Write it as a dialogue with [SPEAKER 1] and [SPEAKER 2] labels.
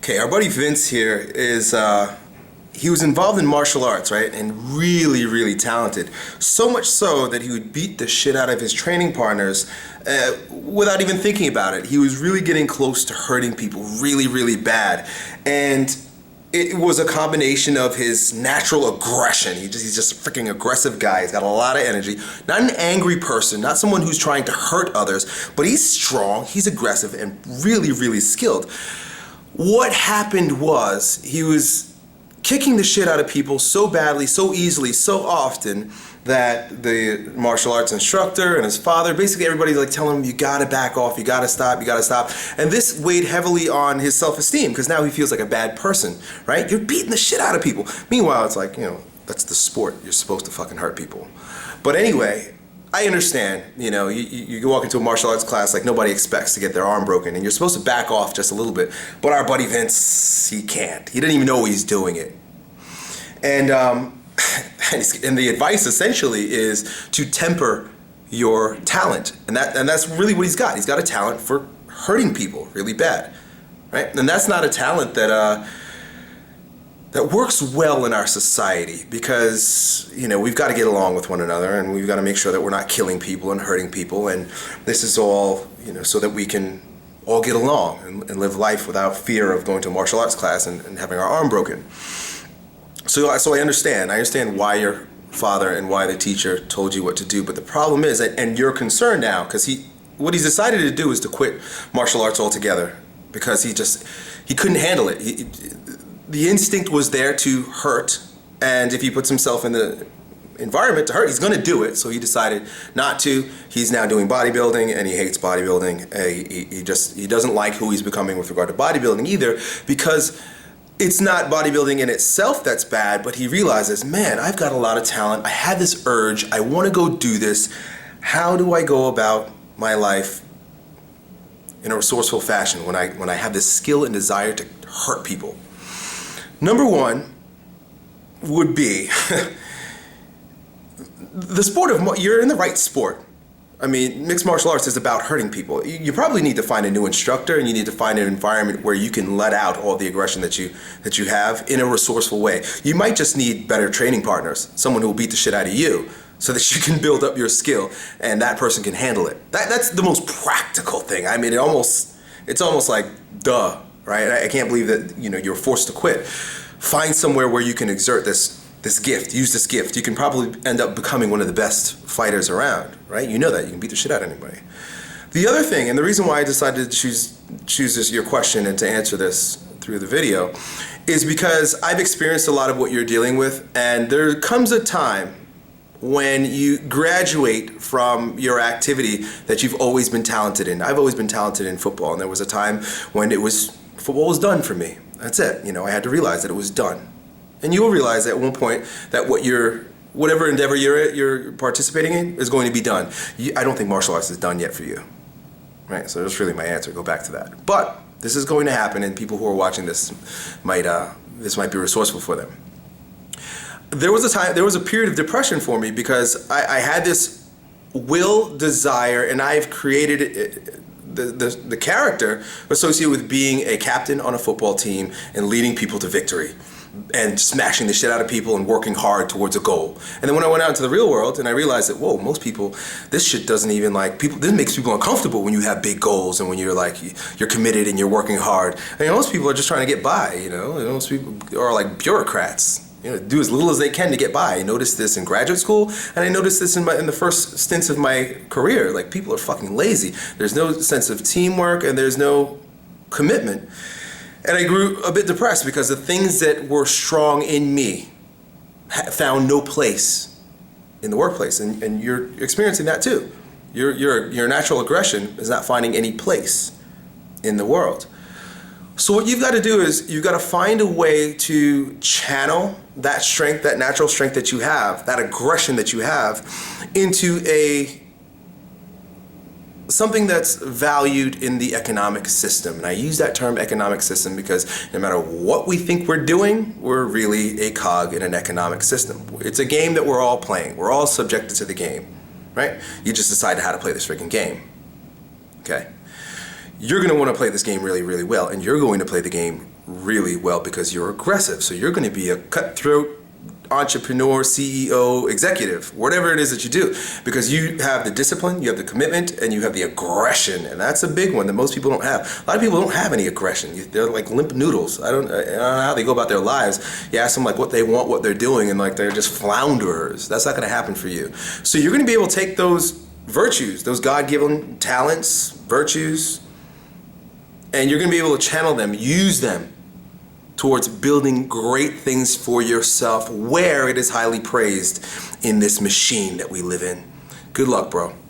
[SPEAKER 1] Okay, our buddy Vince here is, he was involved in martial arts, right? And really, really talented. So much so that he would beat the shit out of his training partners without even thinking about it. He was really getting close to hurting people really, really bad. And it was a combination of his natural aggression. He's just a freaking aggressive guy. He's got a lot of energy. Not an angry person, not someone who's trying to hurt others, but he's strong, he's aggressive, and really, really skilled. What happened was he was kicking the shit out of people so badly, so easily, so often that the martial arts instructor and his father, basically everybody's like telling him, you gotta back off, you gotta stop, you gotta stop. And this weighed heavily on his self-esteem because now he feels like a bad person, right? You're beating the shit out of people. Meanwhile, it's like, that's the sport. You're supposed to fucking hurt people. But anyway, I understand, you walk into a martial arts class like nobody expects to get their arm broken and you're supposed to back off just a little bit. But our buddy Vince, he can't. He didn't even know he's doing it. And the advice essentially is to temper your talent. And that's really what he's got. He's got a talent for hurting people really bad, right? And that's not a talent that works well in our society because, we've got to get along with one another and we've got to make sure that we're not killing people and hurting people. And this is all, so that we can all get along and live life without fear of going to a martial arts class and having our arm broken. So I understand. I understand why your father and why the teacher told you what to do. But the problem is, and you're concerned now because what he's decided to do is to quit martial arts altogether because he couldn't handle it. The instinct was there to hurt, and if he puts himself in the environment to hurt, he's going to do it. So he decided not to. He's now doing bodybuilding, and he hates bodybuilding. He doesn't like who he's becoming with regard to bodybuilding either, because it's not bodybuilding in itself that's bad, but he realizes, man, I've got a lot of talent. I have this urge. I want to go do this. How do I go about my life in a resourceful fashion when I have this skill and desire to hurt people? Number one would be the sport of, you're in the right sport. I mean, mixed martial arts is about hurting people. You probably need to find a new instructor and you need to find an environment where you can let out all the aggression that you have in a resourceful way. You might just need better training partners, someone who will beat the shit out of you so that you can build up your skill and that person can handle it. That's the most practical thing. I mean, it's almost like, duh, right? I can't believe that, you're forced to quit. Find somewhere where you can exert this gift, use this gift. You can probably end up becoming one of the best fighters around, right? You know that, you can beat the shit out of anybody. The other thing, and the reason why I decided to choose this, your question, and to answer this through the video, is because I've experienced a lot of what you're dealing with, and there comes a time when you graduate from your activity that you've always been talented in. I've always been talented in football, and there was a time when football was done for me. That's it. I had to realize that it was done. And you will realize at one point that whatever endeavor you're participating in is going to be done. I don't think martial arts is done yet for you, right? So that's really my answer. Go back to that. But this is going to happen, and people who are watching this might be resourceful for them. There was a period of depression for me because I had this will, desire, and I've created the character associated with being a captain on a football team and leading people to victory and smashing the shit out of people and working hard towards a goal. And then when I went out into the real world and I realized that, whoa, most people, this shit doesn't even this makes people uncomfortable when you have big goals and when you're you're committed and you're working hard. Most people are just trying to get by, most people are like bureaucrats. Do as little as they can to get by. I noticed this in graduate school, and I noticed this in the first stints of my career. Like, people are fucking lazy. There's no sense of teamwork, and there's no commitment. And I grew a bit depressed because the things that were strong in me found no place in the workplace, and you're experiencing that too. Your natural aggression is not finding any place in the world. So what you've got to do is you've got to find a way to channel that strength, that natural strength that you have, that aggression that you have, into something that's valued in the economic system. And I use that term economic system because no matter what we think we're doing, we're really a cog in an economic system. It's a game that we're all playing. We're all subjected to the game, right? You just decide how to play this freaking game, okay? You're going to want to play this game really, really well, and you're going to play the game really well because you're aggressive. So you're going to be a cutthroat entrepreneur, CEO, executive, whatever it is that you do, because you have the discipline, you have the commitment, and you have the aggression. And that's a big one that most people don't have. A lot of people don't have any aggression. They're like limp noodles. I don't know how they go about their lives. You ask them like what they want, what they're doing, and like they're just flounderers. That's not going to happen for you. So you're going to be able to take those virtues, those God-given talents, virtues, and you're going to be able to channel them, use them towards building great things for yourself where it is highly praised in this machine that we live in. Good luck, bro.